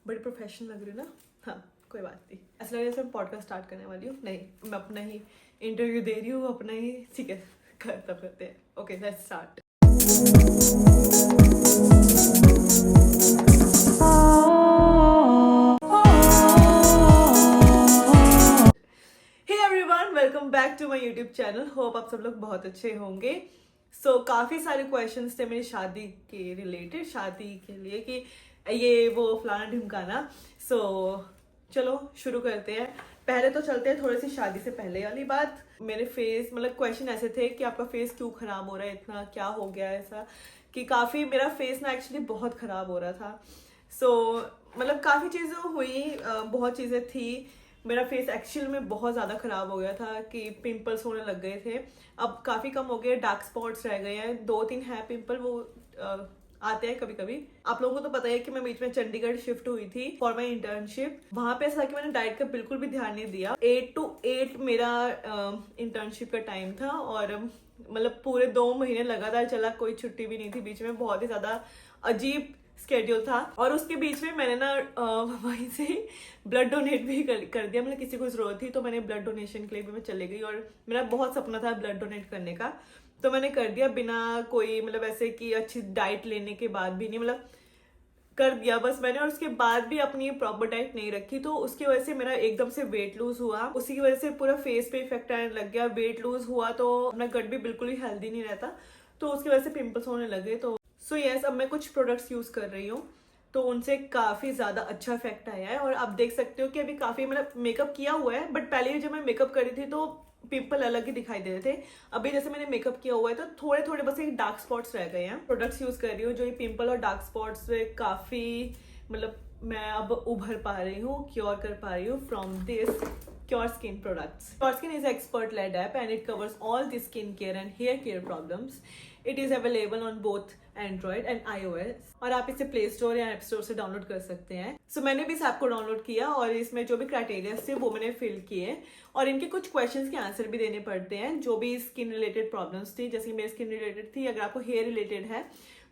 बड़ी प्रोफेशनल लग रही हूँ ना। हाँ कोई बात नहीं, ऐसा लग रहा है जैसे मैं पॉडकास्ट स्टार्ट करने वाली हूँ। नहीं, मैं अपना ही इंटरव्यू दे रही हूँ, अपना ही। ठीक है, करते हैं। Okay let's start. Hey everyone, welcome back to my YouTube channel. Hope आप सब लोग बहुत अच्छे होंगे। काफ़ी सारे क्वेश्चंस थे मेरी शादी के रिलेटेड, शादी के लिए कि ये वो फलाना ढिमकाना। चलो शुरू करते हैं। पहले तो चलते हैं थोड़ी सी शादी से पहले वाली बात। मेरे फेस मतलब क्वेश्चन ऐसे थे कि आपका फेस क्यों खराब हो रहा है, इतना क्या हो गया ऐसा, कि काफ़ी मेरा फेस ना एक्चुअली बहुत खराब हो रहा था। मतलब काफ़ी चीज़ें हुई, बहुत चीज़ें थी। मेरा फेस एक्चुअल में बहुत ज़्यादा ख़राब हो गया था कि पिंपल्स होने लग गए थे। अब काफ़ी कम हो गए, डार्क स्पॉट्स रह गए हैं, 2-3 हैं पिंपल, वो आते हैं कभी कभी। आप लोगों को तो पता है कि मैं बीच में चंडीगढ़ शिफ्ट हुई थी फॉर माई इंटर्नशिप। वहां पे ऐसा कि मैंने डाइट का बिल्कुल भी ध्यान नहीं दिया। 8 to 8 मेरा इंटर्नशिप का टाइम था और मतलब पूरे 2 महीने लगातार चला, कोई छुट्टी भी नहीं थी बीच में। बहुत ही ज़्यादा अजीब स्केड्यूल था। और उसके बीच में मैंने ना वहीं से ब्लड डोनेट भी कर दिया। मतलब किसी को जरूरत थी तो मैंने ब्लड डोनेशन के लिए भी मैं चले गई, और मेरा बहुत सपना था ब्लड डोनेट करने का, तो मैंने कर दिया बिना कोई मतलब ऐसे कि अच्छी डाइट लेने के बाद भी नहीं, मतलब कर दिया बस मैंने। और उसके बाद भी अपनी प्रॉपर डाइट नहीं रखी, तो उसकी वजह से मेरा एकदम से वेट लूज हुआ। उसी की वजह से पूरा फेस पे इफेक्ट आने लग गया। वेट लूज हुआ तो अपना गट भी बिल्कुल ही हेल्दी नहीं रहता, तो उसकी वजह से पिंपल्स होने लगे। तो यस, अब मैं कुछ प्रोडक्ट्स यूज कर रही हूँ, तो उनसे काफी ज्यादा अच्छा इफेक्ट आया है। और आप देख सकते हो कि अभी काफी मतलब मेकअप किया हुआ है, बट पहले जब मैं मेकअप करी थी तो पिंपल अलग ही दिखाई दे रहे थे। अभी जैसे मैंने मेकअप किया हुआ है तो थोड़े थोड़े बस एक डार्क स्पॉट्स रह गए हैं। प्रोडक्ट्स यूज कर रही हूँ जो ये पिंपल और डार्क स्पॉट्स से काफी मतलब मैं अब उभर पा रही हूँ, क्योर कर पा रही हूँ from this Cure Skin products. Cure Skin is an expert-led app and it covers all the skincare and hair care problems. It is available on both Android and iOS. और आप इसे Play Store या App Store से download कर सकते हैं। मैंने भी इस ऐप को डाउनलोड किया और इसमें जो भी क्राइटेरिया थे वो मैंने फिल किए, और इनके कुछ क्वेश्चंस के आंसर भी देने पड़ते हैं। जो भी स्किन रिलेटेड प्रॉब्लम्स थी, जैसे मेरी स्किन रिलेटेड थी, अगर आपको हेयर रिलेटेड है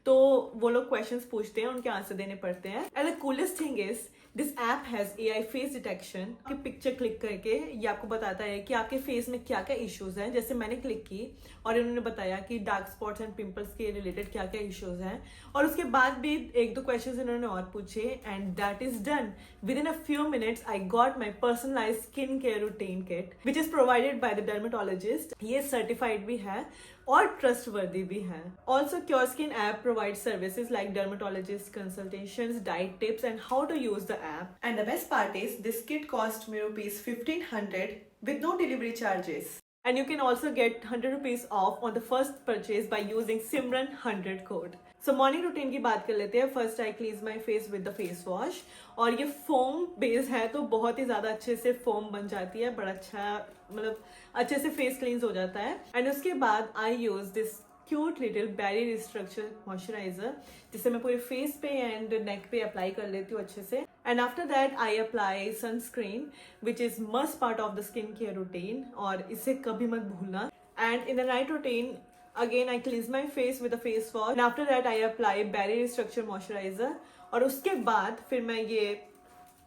तो वो लोग क्वेश्चंस पूछते हैं, उनके आंसर देने पड़ते हैं। And the coolest thing is this app has AI face detection. आपकी पिक्चर क्लिक करके ये आपको बताता है कि आपके फेस में क्या क्या इश्यूज हैं। जैसे मैंने क्लिक की और इन्होंने बताया कि डार्क स्पॉट्स एंड पिंपल्स के रिलेटेड क्या क्या इश्यूज हैं, और उसके बाद भी 1-2 क्वेश्चंस इन्होंने और पूछे। And that is done with in a few minutes. I got my personalised skin care routine kit which is provided by the dermatologist. ये सर्टिफाइड भी है और ट्रस्टवर्दी भी है। Also Cure Skin app provide services like dermatologist consultations, diet tips and how to use the app. And the best part is this kit cost me ₹1,500 with no delivery charges. And you can also get ₹100 off on the first purchase by using Simran100 code. Morning routine की बात कर लेते हैं। First I क्लींस my face with the face wash, और ये foam base है तो बहुत ही ज्यादा अच्छे से फोम बन जाती है, बड़ा अच्छा मतलब अच्छे से फेस क्लींस हो जाता है। एंड उसके बाद I use this cute little barrier restructure moisturiser, जिसे मैं पूरे फेस पे एंड नेक पे अप्लाई कर लेती हूँ अच्छे से। And after that I apply sunscreen which is must part of the skin care routine, और इसे कभी मत भूलना। And in the night routine again I cleanse my face with a face wash, and after that I apply barrier structure moisturizer, और उसके बाद फिर मैं ये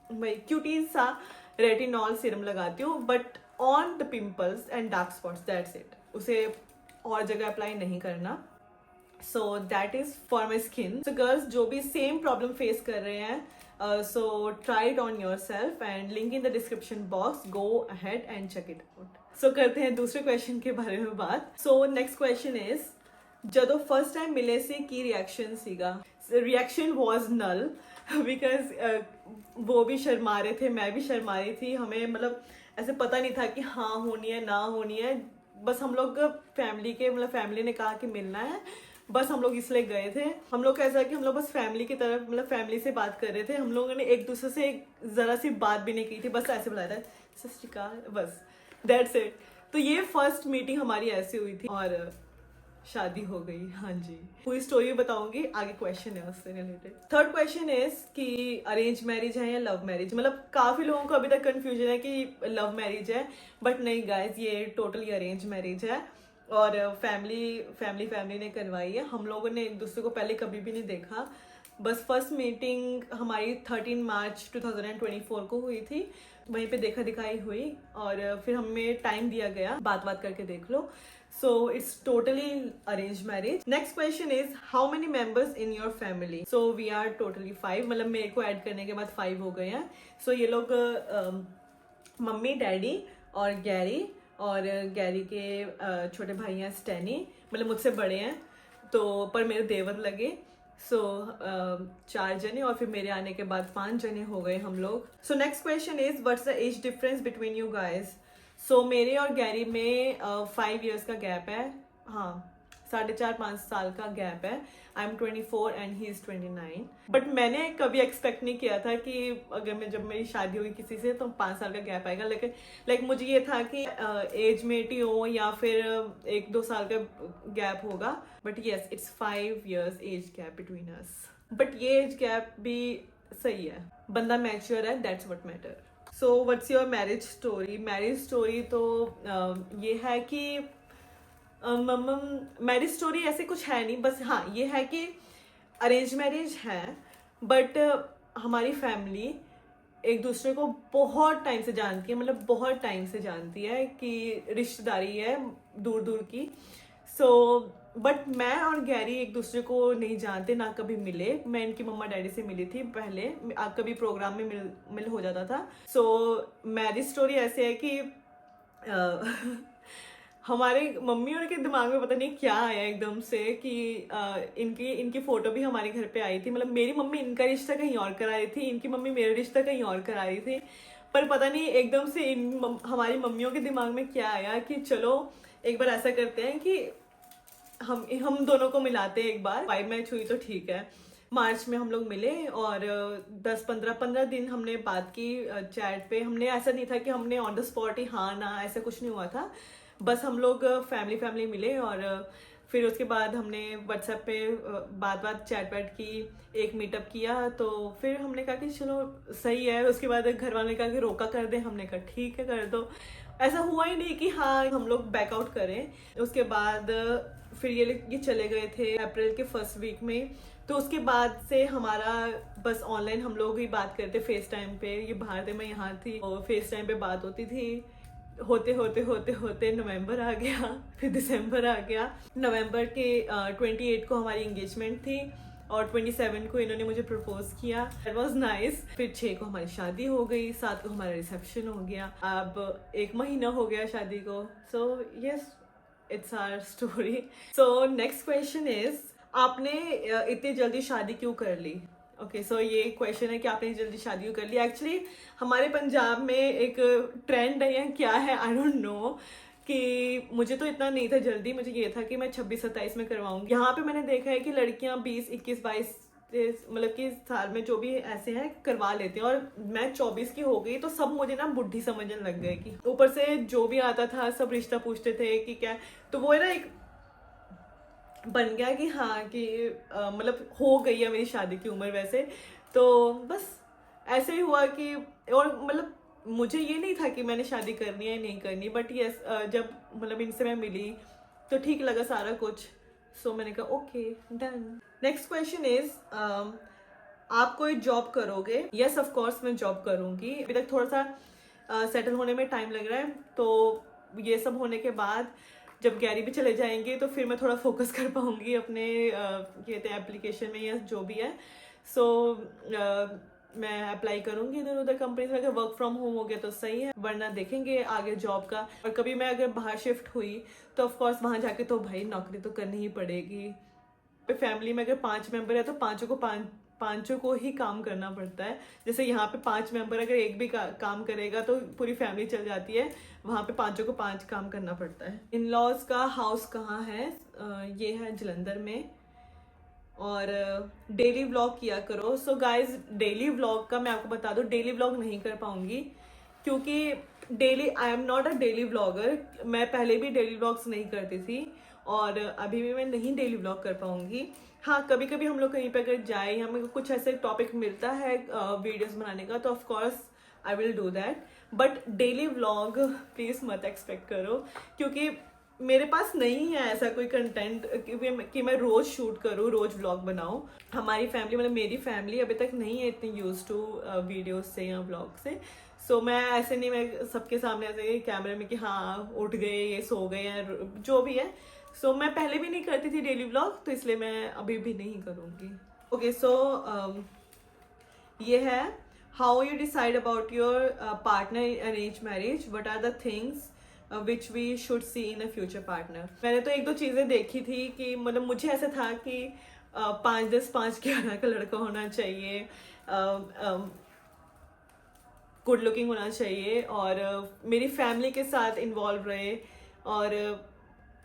क्यूटी सा रेटिनॉल सीरम लगाती हूँ, but on the pimples and dark spots, that's it. उसे और जगह अप्लाई नहीं करना। So that is for my skin. Girls जो भी सेम प्रॉब्लम फेस कर रहे हैं, so try it on yourself and link in the description box. Go ahead and check it out. करते हैं दूसरे क्वेश्चन के बारे में बात। नेक्स्ट क्वेश्चन इज ਜਦੋਂ फर्स्ट टाइम मिले से की रिएक्शन सीगा। रिएक्शन वॉज नल बिकॉज वो भी शर्मा रहे थे, मैं भी शर्मा रही थी। हमें मतलब ऐसे पता नहीं था कि हाँ होनी है ना होनी है। बस हम लोग फैमिली ने कहा कि मिलना है, बस हम लोग इसलिए गए थे। हम लोग ऐसा कि हम लोग बस फैमिली की तरफ मतलब फैमिली से बात कर रहे थे। हम लोगों ने एक दूसरे से जरा सी बात भी नहीं की थी, बस ऐसे बुलाया था सत श्री अकाल, बस दैट्स इट। तो ये फर्स्ट मीटिंग हमारी ऐसी हुई थी और शादी हो गई। हाँ जी, पूरी स्टोरी बताऊंगी, आगे क्वेश्चन है उससे रिलेटेड। थर्ड क्वेश्चन इज कि अरेंज मैरिज है या लव मैरिज। मतलब काफी लोगों को अभी तक कंफ्यूजन है कि लव मैरिज है, बट नहीं गाइज, ये टोटली अरेंज मैरिज है। और फैमिली ने करवाई है। हम लोगों ने एक दूसरे को पहले कभी भी नहीं देखा, बस फर्स्ट मीटिंग हमारी 13 मार्च 2024 को हुई थी, वहीं पे देखा दिखाई हुई और फिर हमें टाइम दिया गया, बात करके देख लो। So it's totally arranged marriage. Next question is how many members in your family? So we are totally 5, मतलब मेरे को ऐड करने के बाद 5 हो गए हैं। So ये लोग मम्मी, डैडी और गैरी, और गैरी के छोटे भाई हैं स्टैनी, मतलब मुझसे बड़े हैं तो, पर मेरे देवर लगे। सो 4 जने, और फिर मेरे आने के बाद 5 जने हो गए हम लोग। So next question is what's the age difference between you guys? So मेरे और गैरी में 5 years का गैप है, हाँ 4.5-5 साल का गैप है। I am 24 and he is 29। But मैंने कभी एक्सपेक्ट नहीं किया था कि अगर जब मेरी शादी होगी किसी से तो 5 साल का गैप आएगा, लेकिन मुझे ये था कि एज मेट ही हो या फिर 1-2 साल का गैप होगा। But yes, it's 5 years age gap between us. But ये एज गैप भी सही है, बंदा मैच्योर है, that's what matter. So what's your marriage story? Marriage story तो ये है कि मैरिज स्टोरी ऐसे कुछ है नहीं, बस हाँ ये है कि अरेंज मैरिज है, बट हमारी फैमिली एक दूसरे को बहुत टाइम से जानती है, मतलब बहुत टाइम से जानती है कि रिश्तेदारी है दूर दूर की। सो बट मैं और गैरी एक दूसरे को नहीं जानते, ना कभी मिले। मैं इनकी मम्मा डैडी से मिली थी पहले, कभी प्रोग्राम में मिल हो जाता था। सो मैरिज स्टोरी ऐसे है कि हमारे मम्मी और के दिमाग में पता नहीं क्या आया एकदम से कि इनकी फोटो भी हमारे घर पे आई थी। मतलब मेरी मम्मी इनका रिश्ता कहीं और करा रही थी, इनकी मम्मी मेरा रिश्ता कहीं और करा रही थी, पर पता नहीं एकदम से हमारी मम्मियों के दिमाग में क्या आया कि चलो एक बार ऐसा करते हैं कि हम दोनों को मिलाते हैं एक बार। 5 मैच हुई तो ठीक है। मार्च में हम लोग मिले और 10-15 दिन हमने बात की चैट पे। हमने ऐसा नहीं था कि हमने ऑन द स्पॉट ही हाँ ना, ऐसा कुछ नहीं हुआ था। बस हम लोग फैमिली मिले और फिर उसके बाद हमने व्हाट्सएप पे बात चैट वैट की, एक मीटअप किया। तो फिर हमने कहा कि चलो सही है। उसके बाद घर वालों ने कहा कि रोका कर दे, हमने कहा ठीक है कर दो। ऐसा हुआ ही नहीं कि हाँ हम लोग बैकआउट करें। उसके बाद फिर ये चले गए थे अप्रैल के फर्स्ट वीक में। तो उसके बाद से हमारा बस ऑनलाइन हम लोग ही बात करते, फेस टाइम पे। ये बाहर थे, मैं यहाँ थी, और फेस टाइम पे बात होती थी। होते नवंबर आ गया, फिर दिसंबर आ गया। नवंबर के 28 को हमारी एंगेजमेंट थी और 27 को इन्होंने मुझे प्रपोज किया। It was nice. फिर 6 को हमारी शादी हो गई, 7 को हमारा रिसेप्शन हो गया। अब 1 महीना हो गया शादी को। So yes, it's our story. So next question is आपने इतनी जल्दी शादी क्यों कर ली? ओके, सो ये क्वेश्चन है कि आपने जल्दी शादी क्यों कर ली। एक्चुअली हमारे पंजाब में एक ट्रेंड है या क्या है, आई डोंट नो, कि मुझे तो इतना नहीं था जल्दी। मुझे ये था कि मैं 26-27 में करवाऊंगी। यहाँ पे मैंने देखा है कि लड़कियां 20, 21, 22 मतलब कि साल में जो भी ऐसे हैं करवा लेते हैं, और मैं 24 की हो गई तो सब मुझे ना बुढ़ी समझने लग गए। कि ऊपर से जो भी आता था सब रिश्ता पूछते थे कि क्या, तो वो है ना एक बन गया कि हाँ कि मतलब हो गई है मेरी शादी की उम्र वैसे। तो बस ऐसे ही हुआ कि, और मतलब मुझे ये नहीं था कि मैंने शादी करनी है नहीं करनी, बट यस जब मतलब इनसे मैं मिली तो ठीक लगा सारा कुछ। सो मैंने कहा okay done. Next question is आप कोई जॉब करोगे? यस ऑफ कोर्स मैं जॉब करूंगी। अभी तक थोड़ा सा सेटल होने में टाइम लग रहा है, तो ये सब होने के बाद जब गैरी भी चले जाएंगे तो फिर मैं थोड़ा फोकस कर पाऊंगी अपने कहते हैं एप्लीकेशन में या जो भी है। सो मैं अप्लाई करूंगी इधर उधर कंपनीज में। अगर वर्क फ्रॉम होम हो गया तो सही है, वरना देखेंगे आगे जॉब का। और कभी मैं अगर बाहर शिफ्ट हुई तो ऑफकोर्स वहां जाके तो भाई नौकरी तो करनी ही पड़ेगी। फैमिली में अगर 5 मेंबर है तो पांचों को ही काम करना पड़ता है। जैसे यहाँ पे 5 मेंबर, अगर एक भी काम करेगा तो पूरी फैमिली चल जाती है, वहाँ पे 5 को 5 काम करना पड़ता है। इन लॉज का हाउस कहाँ है? ये है जलंधर में। और डेली व्लॉग किया करो। सो गाइज डेली व्लॉग का मैं आपको बता दूं, डेली व्लॉग नहीं कर पाऊंगी क्योंकि daily I am not a daily vlogger. मैं पहले भी डेली व्लॉग्स नहीं करती थी और अभी भी मैं नहीं डेली व्लॉग कर पाऊंगी। हाँ कभी कभी हम लोग कहीं पे अगर जाए, हमें कुछ ऐसे टॉपिक मिलता है वीडियोस बनाने का, तो of course I will do that. But daily vlog please मत एक्सपेक्ट करो, क्योंकि मेरे पास नहीं है ऐसा कोई कंटेंट कि मैं रोज शूट करूँ, रोज व्लॉग बनाऊँ। हमारी फैमिली मतलब मेरी फैमिली अभी तक नहीं है इतनी यूज टू वीडियोज से या व्लॉग से। सो मैं ऐसे नहीं, मैं सबके सामने ऐसे कैमरे में कि हाँ उठ गए, ये सो गए या जो भी है। सो मैं पहले भी नहीं करती थी डेली व्लॉग, तो इसलिए मैं अभी भी नहीं करूँगी। ओके, सो ये है how you decide about your partner arrange marriage, what are the things which we should see in a future partner. मैंने तो एक दो चीज़ें देखी थी कि मतलब मुझे ऐसा था कि 5'10" 5'11" का लड़का होना चाहिए, गुड लुकिंग होना चाहिए और मेरी फैमिली के साथ इन्वॉल्व रहे और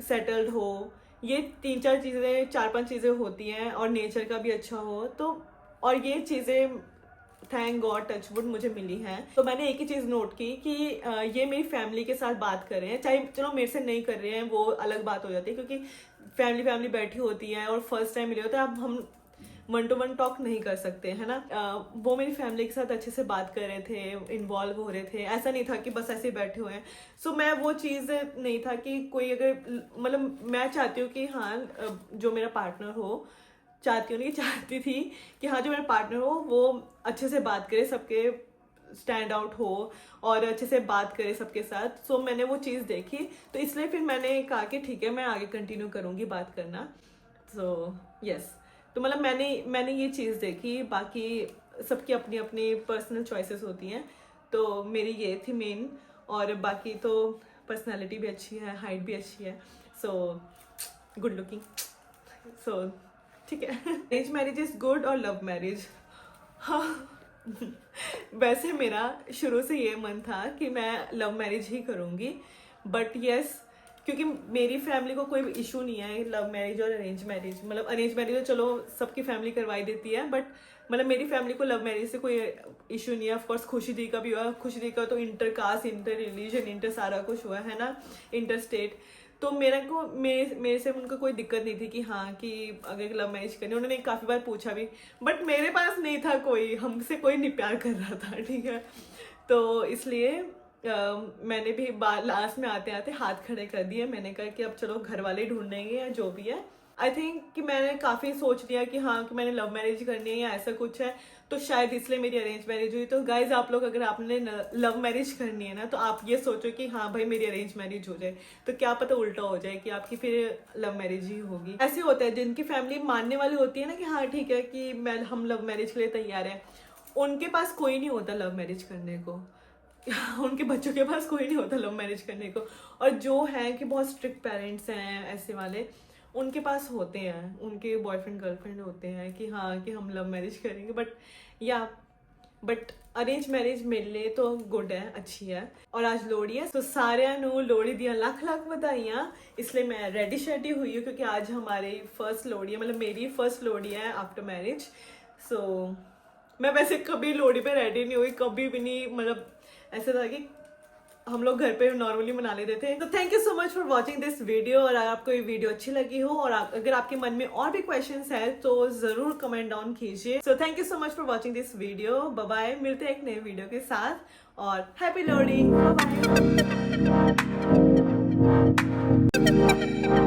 सेटल्ड हो। ये 3-4 चीज़ें, 4-5 चीज़ें होती हैं और नेचर का भी अच्छा हो। तो और ये चीज़ें थैंक गॉड टचवुड मुझे मिली हैं। तो मैंने एक ही चीज़ नोट की कि ये मेरी फैमिली के साथ बात कर रहे हैं, चाहे चलो मेरे से नहीं कर रहे हैं वो अलग बात हो जाती है, क्योंकि फैमिली बैठी होती है और फर्स्ट टाइम मिले होते हैं, अब हम 1-to-1 टॉक नहीं कर सकते, है ना। वो मेरी फैमिली के साथ अच्छे से बात कर रहे थे, इन्वॉल्व हो रहे थे, ऐसा नहीं था कि बस ऐसे बैठे हुए हैं। सो मैं वो चीज़ नहीं था कि कोई अगर मतलब मैं चाहती हूँ कि हाँ जो मेरा पार्टनर हो, चाहती थी कि हाँ जो मेरा पार्टनर हो वो अच्छे से बात करे, सबके स्टैंड आउट हो और अच्छे से बात करे सबके साथ। सो मैंने वो चीज़ देखी, तो इसलिए फिर मैंने कहा कि ठीक है मैं आगे कंटिन्यू करूँगी बात करना। सो यस, तो मतलब मैंने ये चीज़ देखी। बाकी सबकी अपनी अपनी पर्सनल चॉइसेस होती हैं, तो मेरी ये थी मेन। और बाकी तो पर्सनालिटी भी अच्छी है, हाइट भी अच्छी है, सो गुड लुकिंग, सो ठीक है। अरेंज मैरिज इज गुड और लव मैरिज? हाँ वैसे मेरा शुरू से ये मन था कि मैं लव मैरिज ही करूँगी, बट यस क्योंकि मेरी फैमिली को कोई इशू नहीं है लव मैरिज और अरेंज मैरिज। मतलब अरेंज मैरिज तो चलो सबकी फैमिली करवाई देती है, बट मतलब मेरी फैमिली को लव मैरिज से कोई इशू नहीं है। ऑफकोर्स खुशी दी का भी हुआ, खुशी दी का तो inter caste, inter religion, inter सारा कुछ हुआ है ना, इंटर स्टेट। तो मेरे से उनको कोई दिक्कत नहीं थी कि हाँ कि अगर लव मैरिज करनी, उन्होंने काफ़ी बार पूछा भी, बट मेरे पास नहीं था कोई, हमसे कोई नहीं प्यार कर रहा था, ठीक है। तो इसलिए मैंने भी लास्ट में आते आते हाथ खड़े कर दिए। मैंने कहा कि अब चलो घर वाले ढूंढेंगे या जो भी है। आई थिंक कि मैंने काफ़ी सोच लिया कि हाँ कि मैंने लव मैरिज करनी है या ऐसा कुछ है, तो शायद इसलिए मेरी अरेंज मैरिज हुई। तो गाइज आप लोग अगर आपने लव मैरिज करनी है ना, तो आप ये सोचो कि हाँ भाई मेरी अरेंज मैरिज हो जाए, तो क्या पता उल्टा हो जाए कि आपकी फिर लव मैरिज ही होगी। ऐसे होता है जिनकी फैमिली मानने वाली होती है ना कि हाँ ठीक है कि हम लव मैरिज के लिए तैयार हैं, उनके पास कोई नहीं होता लव मैरिज करने को। उनके बच्चों के पास कोई नहीं होता लव मैरिज करने को। और जो है कि बहुत स्ट्रिक्ट पेरेंट्स हैं ऐसे वाले, उनके पास होते हैं, उनके बॉयफ्रेंड गर्लफ्रेंड होते हैं कि हाँ कि हम लव मैरिज करेंगे। बट अरेंज मैरिज मेरे लिए तो गुड है, अच्छी है। और आज लोहड़ी है, तो सारे लोहड़ी दिया लाख लाख बधाइयाँ। इसलिए मैं रेडी शेडी हुई हूँ क्योंकि आज हमारी फर्स्ट लोहड़ी है, मतलब मेरी फर्स्ट लोहड़ी है आफ्टर मैरिज। सो मैं वैसे कभी लोहड़ी पे रेडी नहीं हुई, कभी भी नहीं। मतलब ऐसा था कि हम लोग घर पे नॉर्मली मना लेते थे। तो thank you so much for watching this video. और अगर आपको ये वीडियो अच्छी लगी हो और अगर आपके मन में और भी क्वेश्चंस है तो जरूर कमेंट डाउन कीजिए। So thank you so much for watching this video. Bye bye, मिलते हैं एक नए वीडियो के साथ और हैप्पी लोहड़ी, बाय बाय।